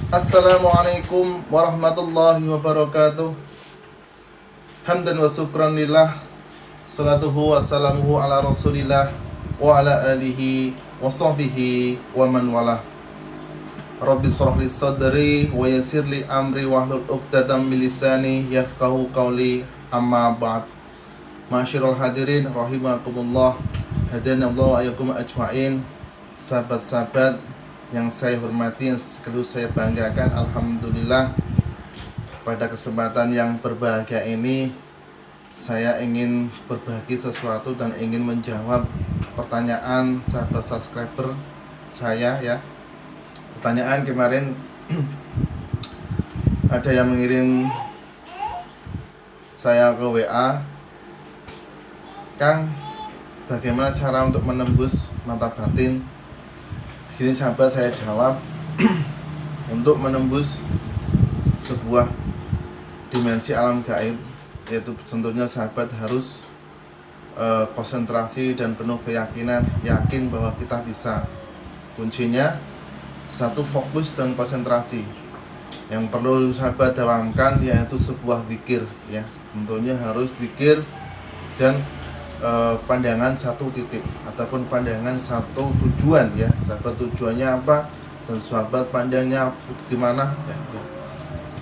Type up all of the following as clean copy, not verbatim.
Assalamualaikum warahmatullahi wabarakatuh. Hamdan wa syukran lillah, salatuhu wa salamuhu ala rasulillah wa ala alihi wa sahbihi wa man walah. Rabbi shrah li sadri wa yassir li amri wahlul 'uqdatam min lisani yafqahu qawli, amma ba'd. Ma'asyiral hadirin rahimakumullah, hadana Allah wa iyyakum ajma'in. Sahabat-sahabat yang saya hormati, yang sekaligus saya banggakan, alhamdulillah pada kesempatan yang berbahagia ini saya ingin berbagi sesuatu dan ingin menjawab pertanyaan sahabat subscriber saya ya. Pertanyaan kemarin ada yang mengirim saya ke WA, Kang, bagaimana cara untuk menembus mata batin? Gini sahabat, saya jawab, untuk menembus sebuah dimensi alam gaib, yaitu tentunya sahabat harus konsentrasi dan penuh keyakinan, yakin bahwa kita bisa. Kuncinya satu, fokus dan konsentrasi. Yang perlu sahabat dawamkan yaitu sebuah zikir ya. Tentunya harus zikir dan pandangan satu titik ataupun pandangan satu tujuan ya. Sahabat tujuannya apa dan sahabat pandangnya gimana ya,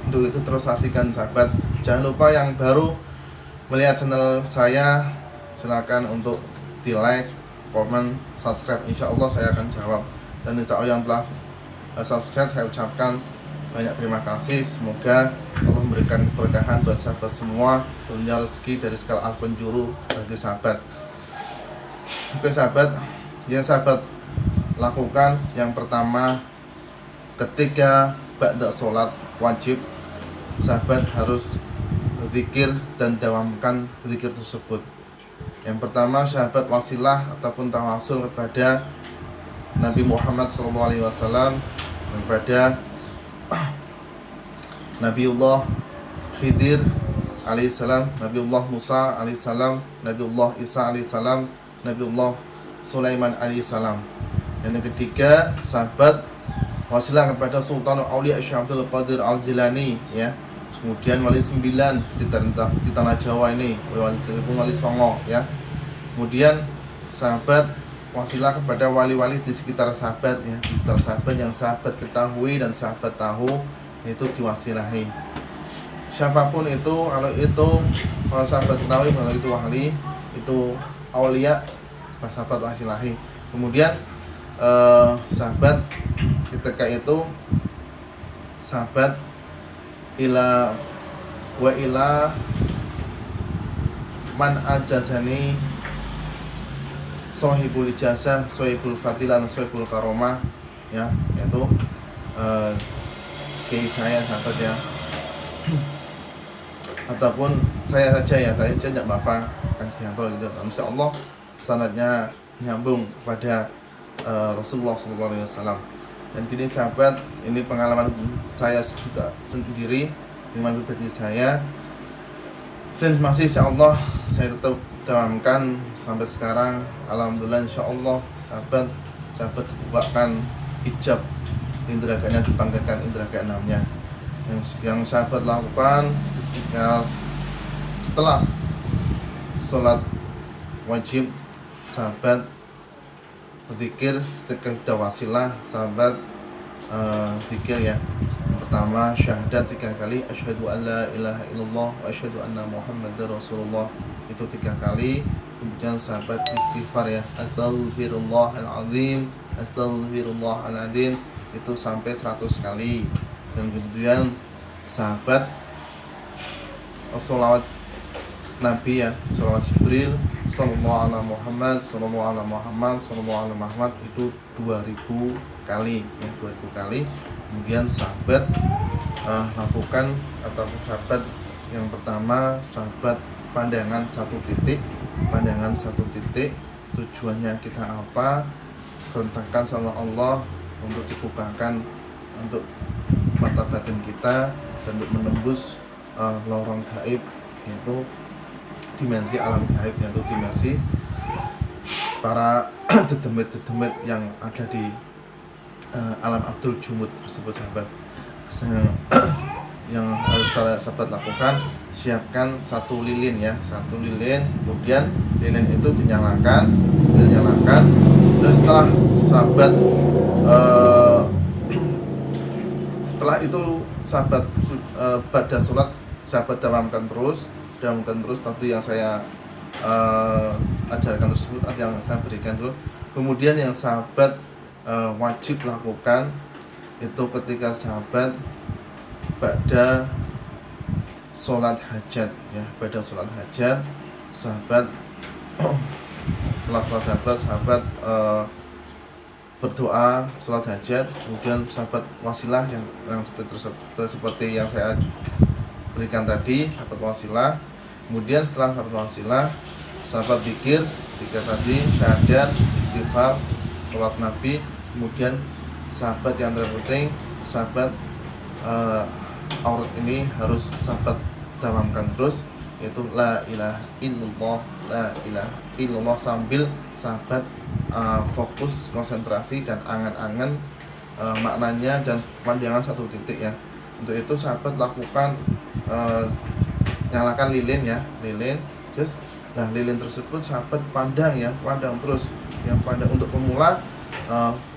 untuk itu terus saksikan sahabat. Jangan lupa yang baru melihat channel saya, silakan untuk di like, komen, subscribe. Insya Allah saya akan jawab. Dan insya Allah yang telah subscribe saya ucapkan banyak terima kasih. Semoga Allah memberikan keberkahan buat sahabat semua, dunia rezeki dari segala arah penjuru bagi sahabat. Oke sahabat, yang sahabat lakukan yang pertama, ketika ba'da sholat wajib, sahabat harus berzikir dan dawamkan zikir tersebut. Yang pertama, sahabat wasilah ataupun tawasul kepada Nabi Muhammad SAW, kepada Nabiullah Khidir alaihissalam, Nabiullah Musa alaihissalam, Nabiullah Isa alaihissalam, Nabiullah Sulaiman alaihissalam. Yang ketiga, sahabat wasilah kepada Sultan Aulia Syekh Abdul Qadir Al-Jilani ya. Kemudian wali 9 di tanah Jawa ini, wali Songo ya. Kemudian sahabat wasilah kepada wali-wali di sekitar sahabat ya, di sekitar sahabat yang sahabat ketahui dan sahabat tahu, itu diwasilahi. Siapapun itu, kalau sahabat ketahui bahwa itu wali, itu aulia, sahabat wasilahi. Kemudian sahabat ketika itu sahabat ila man ajazani sohibul ijazah, sohibul fadilah, sohibul karomah ya, yaitu kiai saya sahabat ya, ataupun saya saja ya, saya saja tidak apa-apa kan Yanto gitu. Insya Allah sanadnya nyambung pada Rasulullah SAW. Dan gini sahabat, ini pengalaman saya juga sendiri, pengalaman pribadi saya, dan masih insya Allah saya tetap dawamkan sampai sekarang. Alhamdulillah insya Allah sahabat dibukakan hijab indera keenamnya, dibangkitkan indera keenamnya. Yang sahabat lakukan ketika setelah sholat wajib, sahabat berzikir. Ketika wasilah, sahabat zikir ya. Pertama, syahadat 3 kali, asyhadu an la ilaha illallah wa asyhadu anna muhammadar rasulullah, itu 3 kali. Kemudian sahabat istighfar ya, astaghfirullahaladzim, astaghfirullahaladzim, itu sampai 100 kali. Dan kemudian sahabat sholawat Nabi ya, sholawat Jibril, sallallahu ala Muhammad, sallallahu ala Muhammad, sallallahu ala Muhammad, itu 2000 kali ya, 2000 kali. Kemudian sahabat lakukan atau sahabat yang pertama, sahabat pandangan satu titik, tujuannya kita apa, kontakkan sama Allah untuk dibukakan untuk mata batin kita dan untuk menembus lorong gaib, yaitu dimensi alam gaib, yaitu dimensi para dedemit-dedemit yang ada di alam Abdul Jumud tersebut sahabat. yang harus sahabat lakukan, siapkan satu lilin ya, satu lilin, kemudian lilin itu dinyalakan, terus setelah sahabat setelah itu sahabat pada sholat sahabat dawamkan terus tadi yang saya ajarkan tersebut, yang saya berikan dulu. Kemudian yang sahabat wajib lakukan itu ketika sahabat pada sholat hajat ya, pada sholat hajat sahabat setelah sholat sahabat berdoa sholat hajat, kemudian sahabat wasilah yang seperti yang saya berikan tadi, sahabat wasilah. Kemudian setelah sahabat wasilah, sahabat zikir tadi, syahadat, istighfar, sholat nabi. Kemudian sahabat yang terpenting, sahabat aurat ini harus sahabat dawamkan terus, yaitu la ilaha illallah, sambil sahabat fokus, konsentrasi dan angan-angan maknanya dan pandangan satu titik ya. Untuk itu sahabat lakukan nyalakan lilin ya, terus lilin tersebut sahabat pandang terus, yang pandang. Untuk pemula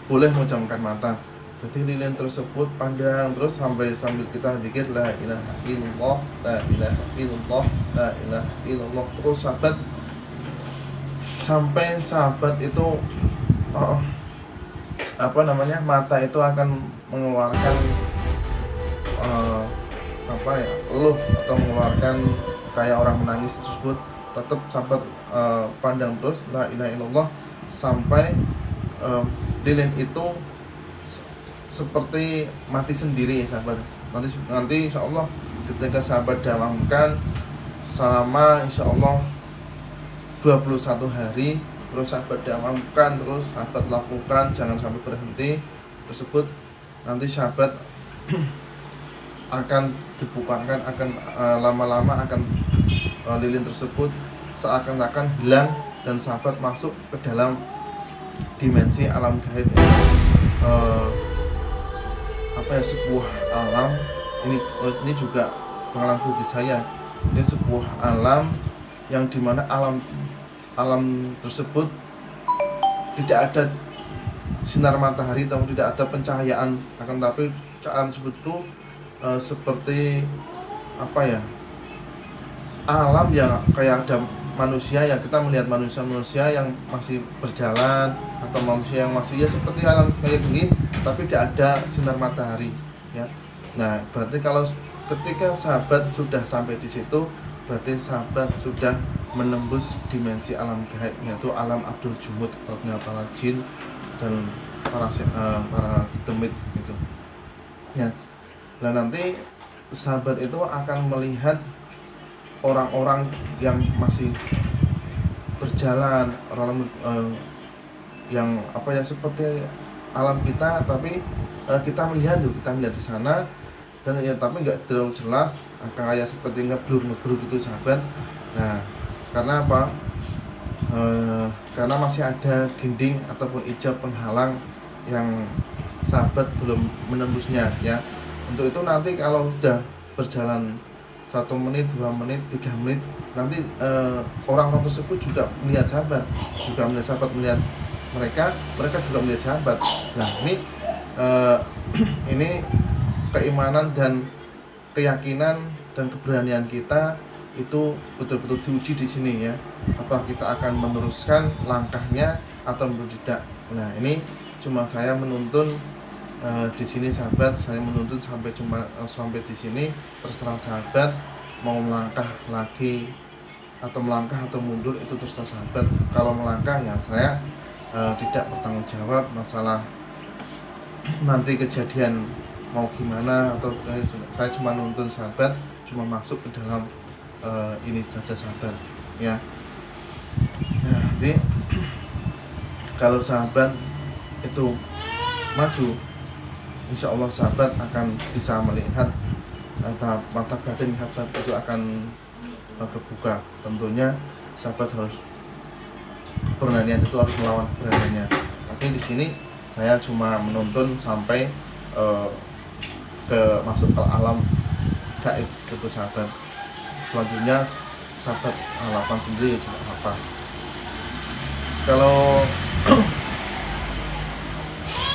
boleh memejamkan mata, jadi lilin tersebut pandang terus sambil kita zikir la ilaha illallah, terus sahabat sampai sahabat itu mata itu akan mengeluarkan eluh atau mengeluarkan kayak orang menangis tersebut. Tetap sahabat pandang terus la ilaha illallah sampai lilin itu seperti mati sendiri sahabat. Nanti insyaallah ketika sahabat dawamkan selama insyaallah 21 hari, terus sahabat dawamkan terus, sahabat lakukan, jangan sampai berhenti tersebut. Nanti sahabat akan dibukakan, akan lama-lama akan lilin tersebut seakan-akan hilang dan sahabat masuk ke dalam dimensi alam gaib sebuah alam. Ini juga pengalaman pribadi saya. Ini sebuah alam yang dimana alam tersebut tidak ada sinar matahari atau tidak ada pencahayaan, akan tapi alam tersebut itu seperti alam yang kayak ada manusia, yang kita melihat manusia yang masih berjalan atau manusia yang masih seperti alam kayak gini, tapi tidak ada sinar matahari ya. Nah, berarti kalau ketika sahabat sudah sampai di situ, berarti sahabat sudah menembus dimensi alam gaib, yaitu alam Abdul Jumud, para jin dan para demit gitu ya. Nah, nanti sahabat itu akan melihat orang-orang yang masih berjalan, orang yang seperti alam kita, tapi kita melihat di sana, dan tapi nggak terlalu jelas, akan kayak seperti ngeblur gitu sahabat. Nah, karena apa? Karena masih ada dinding ataupun ijab penghalang yang sahabat belum menembusnya ya. Untuk itu nanti kalau sudah berjalan 1 menit, 2 menit, 3 menit, nanti orang-orang tersebut juga melihat sahabat, melihat mereka juga melihat sahabat. Nah, ini keimanan dan keyakinan dan keberanian kita itu betul-betul diuji di sini ya. Apa kita akan meneruskan langkahnya atau tidak? Nah, ini cuma saya menuntun di sini sahabat, saya menuntun sampai di sini. Terserah sahabat mau melangkah lagi atau melangkah atau mundur, itu terserah sahabat. Kalau melangkah ya saya tidak bertanggung jawab masalah nanti kejadian mau gimana, atau saya cuma nuntun sahabat, cuma masuk ke dalam ini saja sahabat ya. Nah, nanti kalau sahabat itu maju, insya Allah sahabat akan bisa melihat mata batin sahabat itu akan kebuka. Tentunya sahabat harus keberanian, itu harus melawan keberaniannya. Tapi di sini saya cuma menuntun sampai masuk ke alam gaib tersebut sahabat. Selanjutnya sahabat harapan sendiri juga apa. Kalau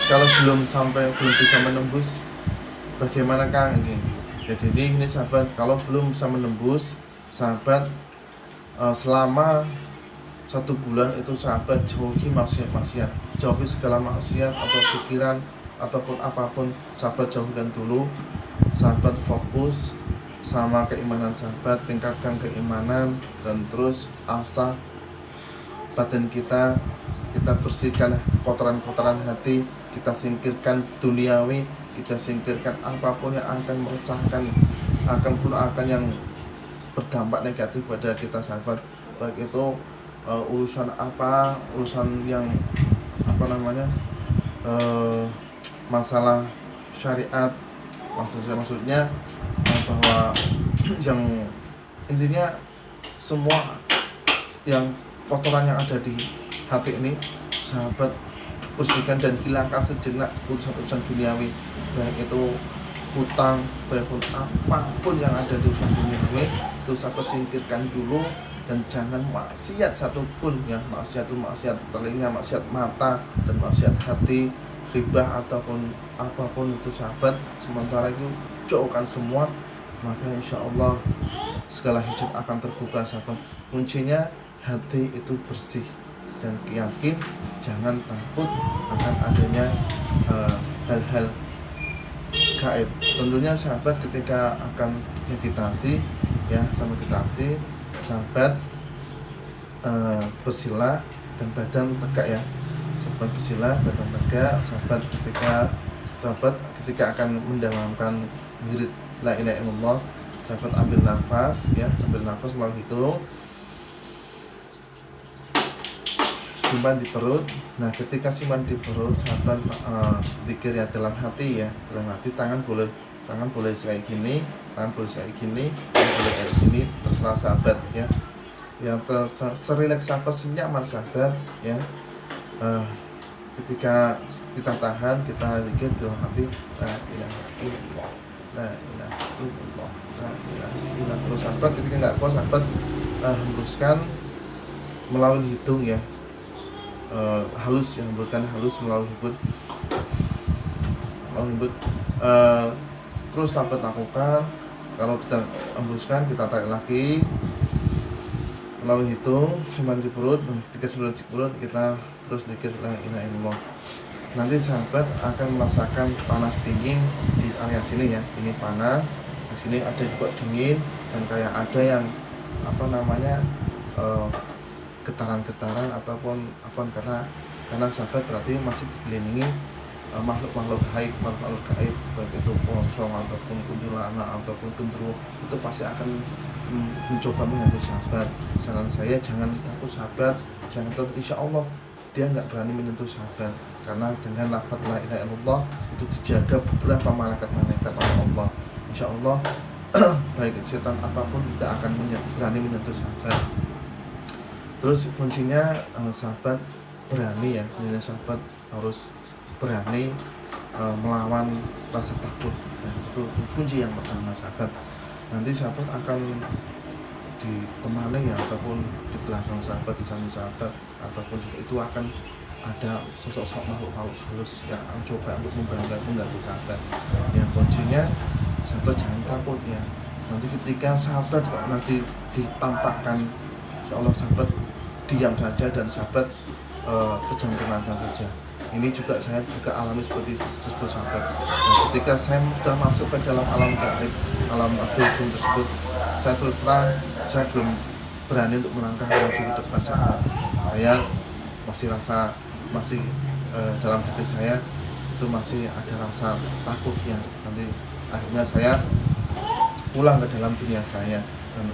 kalau belum bisa menembus, bagaimana Kang ini? Jadi ini sahabat, kalau belum bisa menembus, sahabat selama 1 bulan itu sahabat jauhi maksiat, jauhi segala maksiat atau pikiran ataupun apapun, sahabat jauhkan dulu. Sahabat fokus sama keimanan sahabat, tingkatkan keimanan, dan terus asah batin kita bersihkan kotoran-kotoran hati, kita singkirkan duniawi, kita singkirkan apapun yang akan meresahkan, akan yang berdampak negatif pada kita sahabat, baik itu urusan yang masalah syariat, maksudnya bahwa yang intinya semua yang kotoran yang ada di hati ini sahabat bersihkan dan hilangkan sejenak urusan duniawi, baik itu hutang, baik pun apapun yang ada di urusan duniawi itu sahabat singkirkan dulu. Dan jangan maksiat satupun ya, maksiat telinga, maksiat mata, dan maksiat hati, ghibah ataupun apapun itu sahabat, sementara itu jauhkan semua, maka insya Allah segala hijab akan terbuka sahabat. Kuncinya hati itu bersih dan yakin, jangan takut akan adanya hal-hal gaib. Tentunya sahabat ketika akan meditasi ya, sama meditasi sahabat bersila dan badan tegak ya, sahabat bersila badan tegak. Sahabat ketika akan mendalamkan wirid la ilaha illallah, sahabat ambil nafas melalui hidung, simpan di perut. Nah ketika simpan di perut sahabat zikir ya dalam hati, tangan boleh kayak gini, tangan boleh kayak gini, terserah sahabat ya, yang serileks sahabat, senyaman sahabat ya. Ketika kita tahan, kita zikir dalam hati la ilaha illallah, la ilaha illallah, la ilaha illallah. Terus sahabat ketika nggak kuat sahabat hembuskan melalui hidung ya, hembuskan melalui hidung, terus sahabat lakukan. Kalau kita hembuskan, kita tarik lagi melalui hidung, simpan di perut, dan ketika simpan di perut kita terus zikir la ilaha illallah. Nanti sahabat akan merasakan panas dingin di area sini ya, ini panas, di sini ada juga dingin, dan kayak ada yang getaran-getaran ataupun karena sahabat berarti masih dikelilingi makhluk gaib, baik itu pocong ataupun kuntilanak ataupun gendruwo, itu pasti akan mencoba mengganggu sahabat. Saran saya jangan takut sahabat, jangan takut, insya Allah dia nggak berani menyentuh sahabat, karena dengan lafaz la ilaha illallah itu dijaga beberapa malaikat oleh Allah. Insya Allah baik setan apapun tidak akan berani menyentuh sahabat. Terus kuncinya sahabat berani ya, sahabat harus berani melawan rasa takut. Nah, itu kunci yang pertama sahabat. Nanti sahabat akan ditemani ya, ataupun di belakang sahabat, di samping sahabat, ataupun itu akan ada sosok makhluk halus yang coba untuk mengganggu sahabat. Yang kuncinya sahabat jangan takut ya. Nanti ketika sahabat kok nanti ditampakkan, insya Allah sahabat diam saja dan sahabat pejamkan mata saja. Ini juga saya alami seperti tersebut sahabat. Nah, ketika saya sudah masuk ke dalam alam gaib, alam abdul tersebut, saya terus terang saya belum berani untuk melangkah maju ke depan sahabat. Saya masih dalam hati saya itu masih ada rasa takut yang nanti akhirnya saya pulang ke dalam dunia saya, dan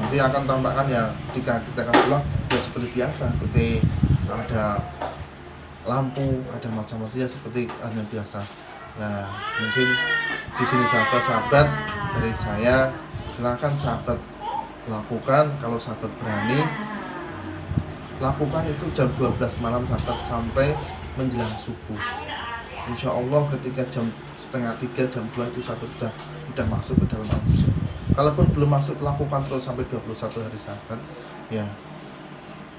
nanti akan tampakkan ya ketika kita akan pulang ya seperti biasa, seperti ada lampu, ada macam-macam ya, seperti hanya biasa. Nah mungkin di sini sahabat dari saya, silakan sahabat lakukan. Kalau sahabat berani lakukan itu jam 12 malam sahabat sampai menjelang subuh. Insya Allah ketika jam setengah 3, jam 2 itu sahabat udah masuk ke dalam al-juz. Kalaupun belum masuk, lakukan terus sampai 21 hari sahabat ya.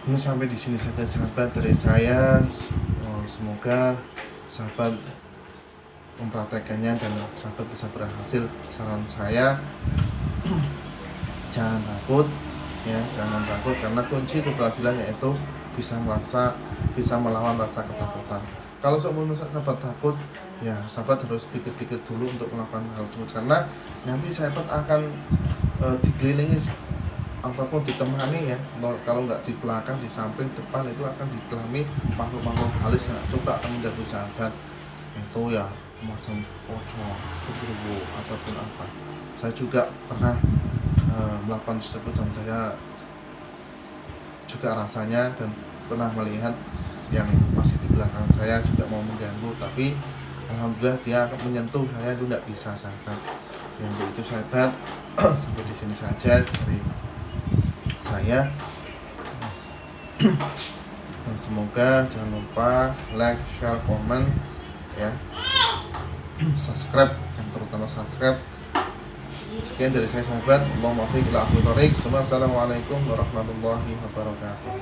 Ini sampai di sini saja sahabat dari saya. Semoga sahabat mempraktekannya dan sahabat bisa berhasil. Saran saya jangan takut ya, jangan takut, karena kunci keberhasilan yaitu bisa melawan rasa ketakutan. Kalau seumur sahabat takut, ya sahabat harus pikir-pikir dulu untuk melakukan hal tersebut, karena nanti sahabat akan dikelilingi apapun, ditemani ya. Kalau nggak di belakang, di samping, depan itu akan ditemani makhluk-makhluk halus yang coba akan mengganggu sahabat. Itu ya macam pocong, genderuwo ataupun apa. Saya juga pernah melakukan tersebut dan saya juga rasanya dan pernah melihat yang masih di belakang saya juga mau mengganggu, tapi alhamdulillah dia menyentuh saya itu tidak bisa sahabat. Yang itu sahabat sampai di sini saja dari saya. Dan semoga jangan lupa like, share, komen ya, subscribe, yang terutama subscribe. Sekian dari saya sahabat. Assalamualaikum warahmatullahi wabarakatuh.